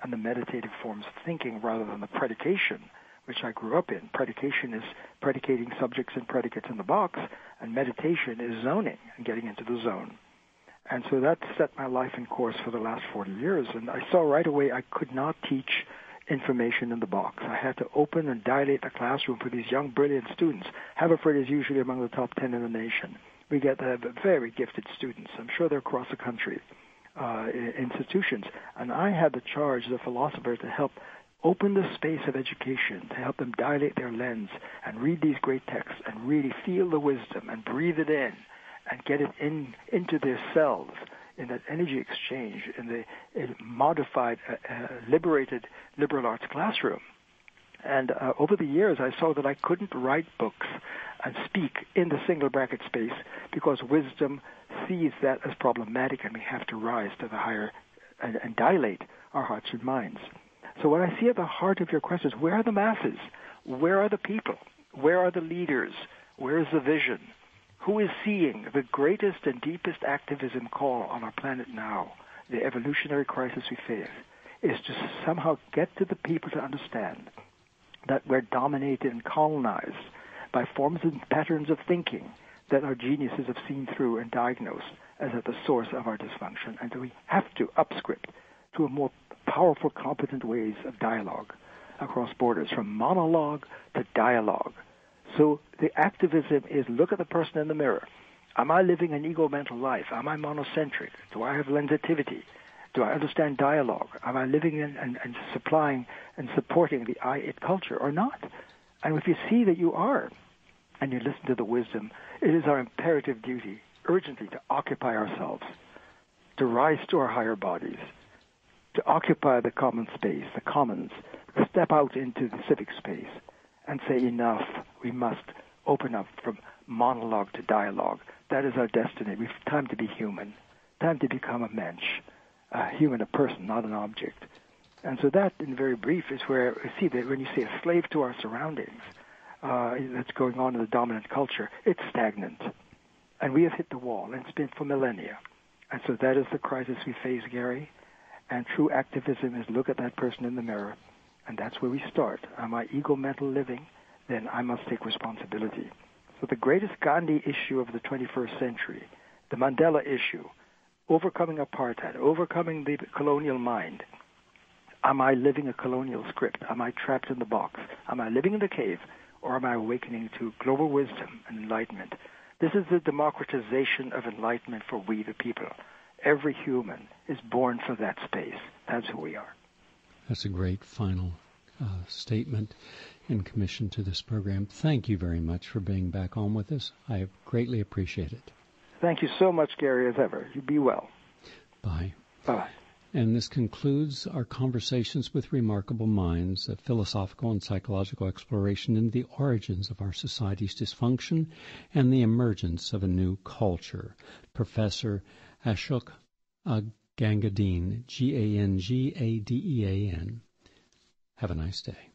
and the meditative forms of thinking rather than the predication, which I grew up in. Predication is predicating subjects and predicates in the box, and meditation is zoning and getting into the zone. And so that set my life in course for the last 40 years. And I saw right away I could not teach information in the box. I had to open and dilate the classroom for these young, brilliant students. Haverford is usually among the top 10 in the nation. We get very gifted students. I'm sure they're across the country, institutions. And I had the charge as a philosopher to help open the space of education, to help them dilate their lens and read these great texts and really feel the wisdom and breathe it in and get it into their selves in that energy exchange, in the modified, liberated liberal arts classroom. And over the years, I saw that I couldn't write books and speak in the single bracket space because wisdom sees that as problematic, and we have to rise to the higher and dilate our hearts and minds. So what I see at the heart of your question is, where are the masses? Where are the people? Where are the leaders? Where is the vision? Who is seeing the greatest and deepest activism call on our planet now, the evolutionary crisis we face, is to somehow get to the people to understand that we're dominated and colonized by forms and patterns of thinking that our geniuses have seen through and diagnosed as at the source of our dysfunction, and that we have to upscript to a more powerful, competent ways of dialogue across borders, from monologue to dialogue. So the activism is look at the person in the mirror. Am I living an ego-mental life? Am I monocentric? Do I have lensitivity? Do I understand dialogue? Am I living in and supplying and supporting the I-it culture or not? And if you see that you are, and you listen to the wisdom, it is our imperative duty urgently to occupy ourselves, to rise to our higher bodies, to occupy the common space, the commons, to step out into the civic space and say enough. We must open up from monologue to dialogue. That is our destiny. We've time to be human, time to become a mensch, a human, a person, not an object. And so that, in very brief, is where I see that when you say a slave to our surroundings, that's going on in the dominant culture, it's stagnant. And we have hit the wall, and it's been for millennia. And so that is the crisis we face, Gary. And true activism is look at that person in the mirror, and that's where we start. Am I ego-mental living? Then I must take responsibility. So the greatest Gandhi issue of the 21st century, the Mandela issue, overcoming apartheid, overcoming the colonial mind. Am I living a colonial script? Am I trapped in the box? Am I living in the cave? Or am I awakening to global wisdom and enlightenment? This is the democratization of enlightenment for we the people. Every human is born for that space. That's who we are. That's a great final statement in commission to this program. Thank you very much for being back on with us. I greatly appreciate it. Thank you so much, Gary, as ever. You be well. Bye. Bye-bye. And this concludes our Conversations with Remarkable Minds, a philosophical and psychological exploration into the origins of our society's dysfunction and the emergence of a new culture. Professor Ashok Gangadeen, Gangadean. Have a nice day.